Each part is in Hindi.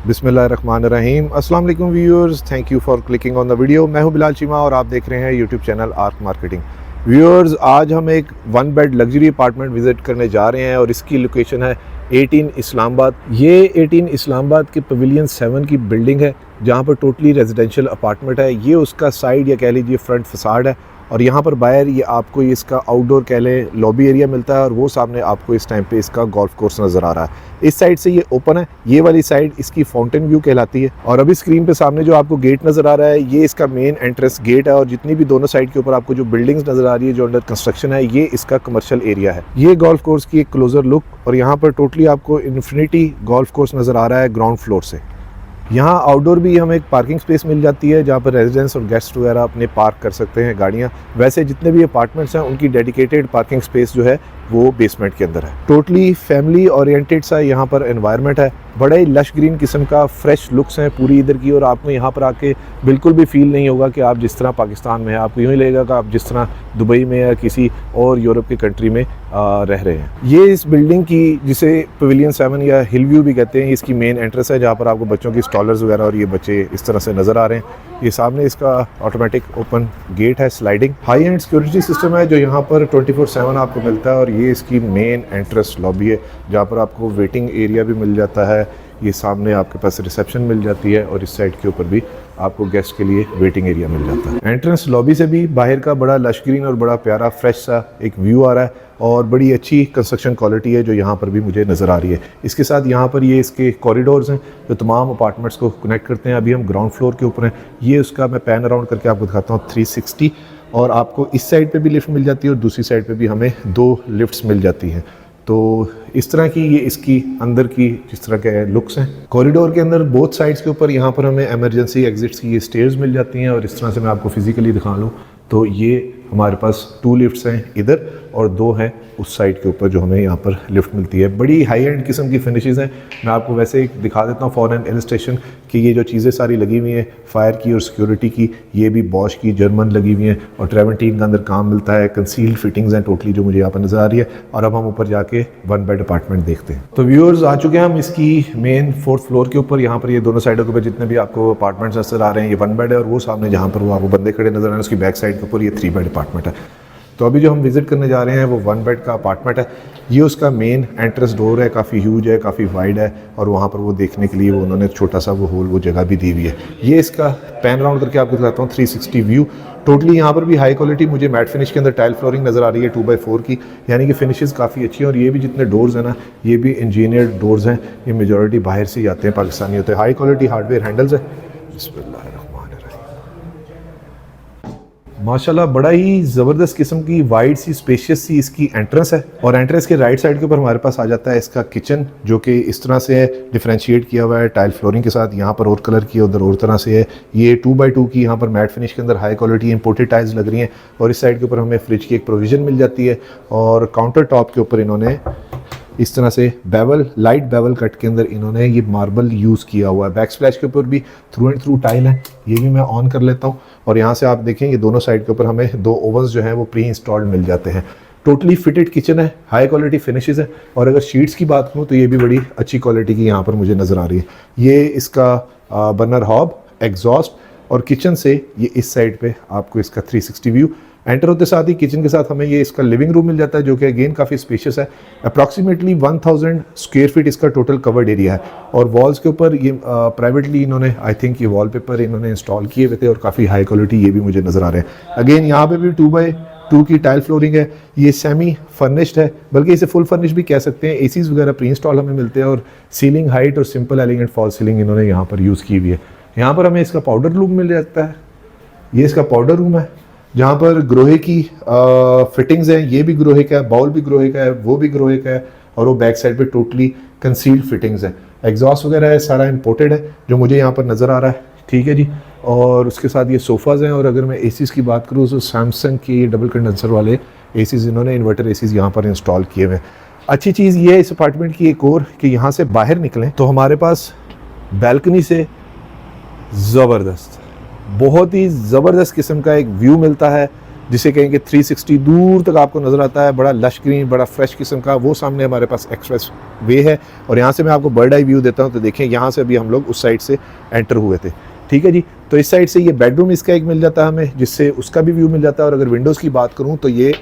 बिस्मिल्लाहिर्रहमानिर्रहीम। अस्सलाम वालेकुम viewers, thank you for clicking on the video. मैं हूं बिलाल चीमा और आप देख रहे हैं YouTube channel arc marketing. Viewers, आज हम एक 1 बेड लग्जरी अपार्टमेंट विज़िट करने जा रहे हैं और इसकी लोकेशन है 18 इस्लामाबाद। ये 18 इस्लामाबाद के पवेलियन 7 की बिल्डिंग है जहां पर टोटली रेजिडेंशियल अपार्टमेंट है। ये उसका साइड या कह लीजिए फ्रंट फसाड है और यहाँ पर बाहर ये आपको इसका आउटडोर कह लें लॉबी एरिया मिलता है और वो सामने आपको इस टाइम पे इसका गोल्फ कोर्स नज़र आ रहा है। इस साइड से ये ओपन है, ये वाली साइड इसकी फाउंटेन व्यू कहलाती है। और अभी स्क्रीन पे सामने जो आपको गेट नज़र आ रहा है ये इसका मेन एंट्रेंस गेट है और जितनी भी दोनों साइड के ऊपर आपको जो बिल्डिंग्स नज़र आ रही है जो अंडर कंस्ट्रक्शन है ये इसका कमर्शियल एरिया है। ये गोल्फ कोर्स की एक क्लोजर लुक और यहाँ पर टोटली आपको इन्फिनिटी गोल्फ कोर्स नज़र आ रहा है ग्राउंड फ्लोर से। यहाँ आउटडोर भी हमें एक पार्किंग स्पेस मिल जाती है जहाँ पर रेजिडेंट्स और गेस्ट वगैरह अपने पार्क कर सकते हैं गाड़ियाँ। वैसे जितने भी अपार्टमेंट्स हैं उनकी डेडिकेटेड पार्किंग स्पेस जो है वो बेसमेंट के अंदर है। टोटली फैमिली ओरिएंटेड सा यहाँ पर एनवायरनमेंट है। बड़े ही लश ग्रीन किस्म का फ्रेश लुक्स हैं पूरी इधर की और आपको यहाँ पर आके बिल्कुल भी फील नहीं होगा कि आप जिस तरह पाकिस्तान में है, आपको यूँ ही लगेगा कि आप जिस तरह दुबई में या किसी और यूरोप की कंट्री में रह रहे हैं। ये इस बिल्डिंग की जिसे पवेलियन 7 या हिल व्यू भी कहते हैं इसकी मेन एंट्रेंस है जहाँ पर आपको बच्चों की स्टॉलर्स वगैरह और ये बच्चे इस तरह से नज़र आ रहे हैं। ये सामने इसका ऑटोमेटिक ओपन गेट है sliding. High and security system है जो यहाँ पर 24/7 आपको मिलता है और ये इसकी मेन एंट्रेंस लॉबी है जहाँ पर आपको वेटिंग एरिया भी मिल जाता है। ये सामने आपके पास रिसेप्शन मिल जाती है और इस साइड के ऊपर भी आपको गेस्ट के लिए वेटिंग एरिया मिल जाता है। एंट्रेंस लॉबी से भी बाहर का बड़ा लश ग्रीन और बड़ा प्यारा फ्रेश सा एक व्यू आ रहा है और बड़ी अच्छी कंस्ट्रक्शन क्वालिटी है जो यहाँ पर भी मुझे नज़र आ रही है। इसके साथ यहाँ पर ये इसके कॉरिडोर्स हैं जो तमाम अपार्टमेंट्स को कनेक्ट करते हैं। अभी हम ग्राउंड फ्लोर के ऊपर हैं। ये उसका मैं पैन अराउंड करके आपको दिखाता हूँ 360 और आपको इस साइड पे भी लिफ्ट मिल जाती है और दूसरी साइड पे भी हमें 2 लिफ्ट्स मिल जाती हैं। तो इस तरह की ये इसकी अंदर की जिस तरह के लुक्स हैं। कॉरिडोर के अंदर बोथ साइड्स के ऊपर यहाँ पर हमें इमरजेंसी एग्जिट्स की ये स्टेयर्स मिल जाती हैं और इस तरह से मैं आपको फिजिकली दिखा लूँ तो ये हमारे पास 2 लिफ्ट्स हैं इधर और 2 हैं उस साइड के ऊपर जो हमें यहाँ पर लिफ्ट मिलती है। बड़ी हाई एंड किस्म की फिनिशेस हैं। मैं आपको वैसे ही दिखा देता हूँ फॉर एन इलस्ट्रेशन कि ये जो चीज़ें सारी लगी हुई हैं फायर की और सिक्योरिटी की ये भी बॉश की जर्मन लगी हुई हैं और ट्रेवेंटीन का अंदर काम मिलता है। कंसील्ड फिटिंग्स हैं टोटली जो मुझे यहाँ पर नज़र आ रही है। और अब हम ऊपर जाके 1 बेड अपार्टमेंट देखते हैं। तो व्यूअर्स आ चुके हैं हम इसकी मेन 4th फ्लोर के ऊपर। यहाँ पर ये दोनों साइडों के ऊपर जितने भी आपको अपार्टमेंट्स नजर आ रहे हैं ये 1 बेड है और वो सामने जहाँ पर वो आपको बंदे खड़े नजर आ रहे हैं उसकी बैक साइड के ऊपर ये 3 बेड अपार्टमेंट है। तो अभी जो हम विज़िट करने जा रहे हैं वो 1 बेड का अपार्टमेंट है। ये उसका मेन एंट्रेंस डोर है, काफ़ी ह्यूज है, काफ़ी वाइड है और वहाँ पर वो देखने के लिए वो उन्होंने छोटा सा वो होल वो जगह भी दी हुई है। ये इसका पैन राउंड करके आपको दिखाता हूँ 360 व्यू। टोटली यहाँ पर भी हाई क्वालिटी मुझे मैट फिनिश के अंदर टाइल फ्लोरिंग नज़र आ रही है 2x4 की, यानी कि फिनिशेस काफ़ी अच्छी हैं। और ये भी जितने डोर्स हैं ना ये भी इंजीनियर्ड डोर्स हैं। ये मेजॉरिटी बाहर से ही आते हैं, पाकिस्तानी होते हैं। हाई क्वालिटी हार्डवेयर हैंडल्स है। माशाल्लाह बड़ा ही ज़बरदस्त किस्म की वाइड सी स्पेशियस सी इसकी एंट्रेंस है और एंट्रेंस के राइट साइड के ऊपर हमारे पास आ जाता है इसका किचन जो कि इस तरह से है, डिफरेंशिएट किया हुआ है टाइल फ्लोरिंग के साथ। यहाँ पर और कलर की उधर और तरह से है। ये 2x2 की यहाँ पर मैट फिनिश के अंदर हाई क्वालिटी इंपोर्टेड टाइल्स लग रही हैं और इस साइड के ऊपर हमें फ्रिज की एक प्रोविज़न मिल जाती है और काउंटर टॉप के ऊपर इन्होंने इस तरह से बेवल लाइट बेवल कट के अंदर इन्होंने ये मार्बल यूज़ किया हुआ है। बैक स्प्लैश के ऊपर भी थ्रू एंड थ्रू टाइल है। ये भी मैं ऑन कर लेता हूँ और यहाँ से आप देखें ये दोनों साइड के ऊपर हमें 2 ओवंस जो हैं वो प्री इंस्टॉल्ड मिल जाते हैं। टोटली फिटेड किचन है, हाई क्वालिटी फिनिशेस है और अगर शीट्स की बात करूँ तो ये भी बड़ी अच्छी क्वालिटी की यहाँ पर मुझे नज़र आ रही है। ये इसका बर्नर हॉब, एग्जॉस्ट और किचन से ये इस साइड पे आपको इसका 360 व्यू। एंटर होते साथ ही किचन के साथ हमें ये इसका लिविंग रूम मिल जाता है जो कि अगेन काफ़ी स्पेशियस है। अप्रॉक्सीमेटली 1000 स्क्वायर फीट इसका टोटल कवर्ड एरिया है और वॉल्स के ऊपर ये प्राइवेटली इन्होंने आई थिंक ये वॉलपेपर इन्होंने इंस्टॉल किए हुए थे और काफ़ी हाई क्वालिटी ये भी मुझे नज़र आ रहे हैं। अगेन यहाँ पे भी 2x2 की टाइल फ्लोरिंग है। ये सेमी फर्निश्ड है, बल्कि इसे फुल फर्निश भी कह सकते हैं। एसीज वगैरह प्री इंस्टॉल हमें मिलते हैं और सीलिंग हाइट और सिंपल एलिगेंट फॉल सीलिंग इन्होंने यहाँ पर यूज़ की हुई है। यहाँ पर हमें इसका पाउडर रूम मिल जाता है। ये इसका पाउडर रूम है जहाँ पर ग्रोहे की फिटिंग्स हैं। ये भी ग्रोहे का है, बाउल भी ग्रोहे का है, वो भी ग्रोहे का है और वो बैक साइड पे टोटली कंसील्ड फिटिंग्स है। एग्जॉस्ट वगैरह है सारा इंपोर्टेड है जो मुझे यहाँ पर नज़र आ रहा है। ठीक है जी। और उसके साथ ये सोफ़ाज़ हैं और अगर मैं एसीज की बात करूँ तो सैमसंग के ये डबल कंडेंसर वाले एसीज इन्होंने इन्वर्टर एसीज यहाँ पर इंस्टॉल किए हुए हैं। अच्छी चीज़ ये है इस अपार्टमेंट की एक और कि यहाँ से बाहर निकलें तो हमारे पास बैल्कनी से ज़बरदस्त बहुत ही ज़बरदस्त किस्म का एक व्यू मिलता है जिसे कहेंगे 360 दूर तक आपको नज़र आता है, बड़ा लश ग्रीन, बड़ा फ्रेश किस्म का। वो सामने हमारे पास एक्सप्रेस वे है और यहाँ से मैं आपको बर्ड आई व्यू देता हूँ। तो देखें यहाँ से अभी हम लोग उस साइड से एंटर हुए थे, ठीक है जी। तो इस साइड से ये बेडरूम इसका एक मिल जाता है हमें, जिससे उसका भी व्यू मिल जाता है। और अगर विंडोज़ की बात करूँ तो ये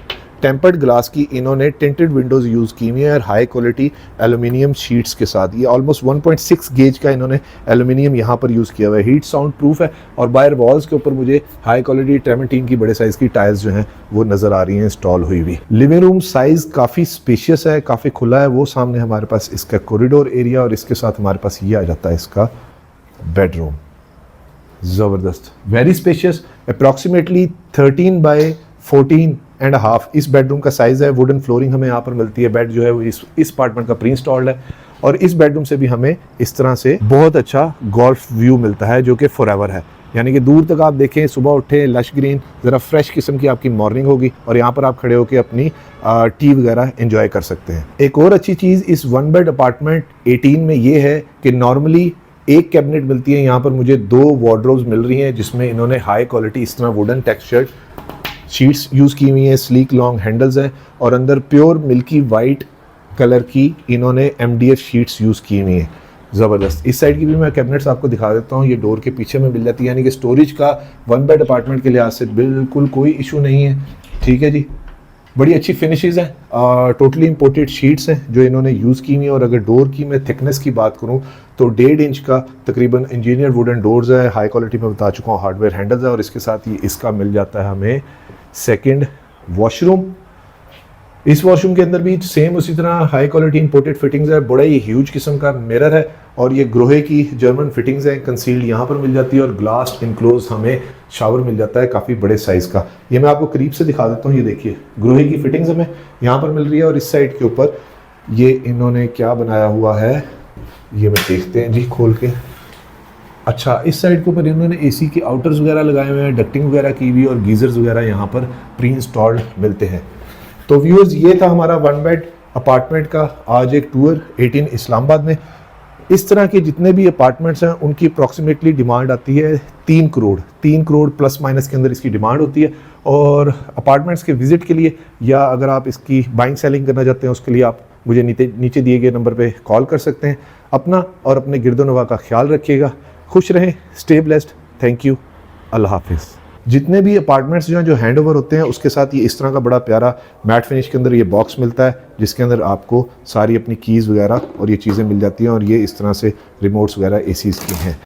टेम्पर्ड ग्लास की इन्होंने टिंटेड विंडोज़ यूज़ की हुई है और हाई क्वालिटी एल्युमिनियम शीट्स के साथ। ये ऑलमोस्ट 1.6 गेज का इन्होंने एल्युमिनियम यहाँ पर यूज़ किया हुआ है। हीट साउंड प्रूफ है और बाहर वॉल्स के ऊपर मुझे हाई क्वालिटी ट्रेमेंटीन की बड़े साइज़ की टाइल्स जो हैं वो नज़र आ रही हैं इंस्टॉल हुई हुई। लिविंग रूम साइज़ काफ़ी स्पेशियस है, काफ़ी खुला है। वो सामने हमारे पास इसका कॉरिडोर एरिया और इसके साथ हमारे पास ये आ जाता है इसका बेडरूम। ज़बरदस्त, वेरी स्पेशियस, अप्रॉक्सीमेटली 13 बाय 14.5 इस बेडरूम का साइज़ है। वुडन फ्लोरिंग हमें यहाँ पर मिलती है। बेड जो है वो इस अपार्टमेंट का प्री इंस्टॉल्ड है और इस बेडरूम से भी हमें इस तरह से बहुत अच्छा गोल्फ व्यू मिलता है जो कि फॉरएवर है। यानी कि दूर तक आप देखें, सुबह उठे लश ग्रीन, ज़रा फ्रेश किस्म की आपकी मॉर्निंग होगी और यहाँ पर आप खड़े होकर अपनी टी वगैरह एंजॉय कर सकते हैं। एक और अच्छी चीज़ इस 1 बेड अपार्टमेंट 18 में ये है कि नॉर्मली एक कैबिनेट मिलती है, यहाँ पर मुझे 2 वार्डरोब्स मिल रही हैं जिसमें इन्होंने हाई क्वालिटी इस तरह वुडन टेक्सचर्ड शीट्स यूज़ की हुई हैं। स्लीक लॉन्ग हैंडल्स हैं और अंदर प्योर मिल्की वाइट कलर की इन्होंने MDF शीट्स यूज़ की हुई हैं। ज़बरदस्त। इस साइड की भी मैं कैबिनेट्स आपको दिखा देता हूँ, ये डोर के पीछे में मिल जाती है। यानी कि स्टोरेज का 1 बेड अपार्टमेंट के लिहाज से बिल्कुल कोई इशू नहीं है, ठीक है जी। बड़ी अच्छी फिनिशेस हैं, टोटली इंपोर्टेड शीट्स हैं जो इन्होंने यूज़ की हुई हैं। और अगर डोर की मैं थिकनेस की बात करूं तो 1.5 इंच का तकरीबन इंजीनियर वुडन डोर्स है। हाई क्वालिटी में बता चुका हूँ, हार्डवेयर हैंडल्स है और इसके साथ ये इसका मिल जाता है हमें सेकंड वॉशरूम। इस वॉशरूम के अंदर भी सेम उसी तरह हाई क्वालिटी इंपोर्टेड फिटिंग्स है। बड़ा ही ह्यूज किस्म का मिरर है और ये ग्रोहे की जर्मन फिटिंग्स है। कंसील्ड यहाँ पर मिल जाती है और ग्लास इनक्लोज हमें शावर मिल जाता है काफ़ी बड़े साइज़ का। ये मैं आपको करीब से दिखा देता हूँ। ये देखिए ग्रोहे की फिटिंग्स हमें यहाँ पर मिल रही है और इस साइड के ऊपर ये इन्होंने क्या बनाया हुआ है ये मैं देखते हैं जी खोल के। अच्छा, इस साइड के ऊपर इन्होंने AC के आउटर्स वगैरह लगाए हुए हैं, डक्टिंग वगैरह की हुई और गीजर्स वगैरह यहाँ पर प्री इंस्टॉल्ड मिलते हैं। तो व्यूअर्स, ये था हमारा 1 बेड अपार्टमेंट का आज एक टूर 18 इस्लामाबाद में। इस तरह के जितने भी अपार्टमेंट्स हैं उनकी अप्रॉक्सीमेटली डिमांड आती है 3 करोड़ प्लस माइनस के अंदर इसकी डिमांड होती है। और अपार्टमेंट्स के विज़िट के लिए या अगर आप इसकी बाइंग सेलिंग करना चाहते हैं उसके लिए आप मुझे नीचे दिए गए नंबर पे कॉल कर सकते हैं। अपना और अपने गिरदोनवा का ख्याल रखिएगा, खुश रहें, स्टे ब्लेस्ड, थैंक यू, अल्लाह हाफिज़। जितने भी अपार्टमेंट्स जो हैंड ओवर होते हैं उसके साथ ये इस तरह का बड़ा प्यारा मैट फिनिश के अंदर ये बॉक्स मिलता है जिसके अंदर आपको सारी अपनी कीज़ वगैरह और ये चीज़ें मिल जाती हैं और ये इस तरह से रिमोट्स वगैरह ACs की हैं।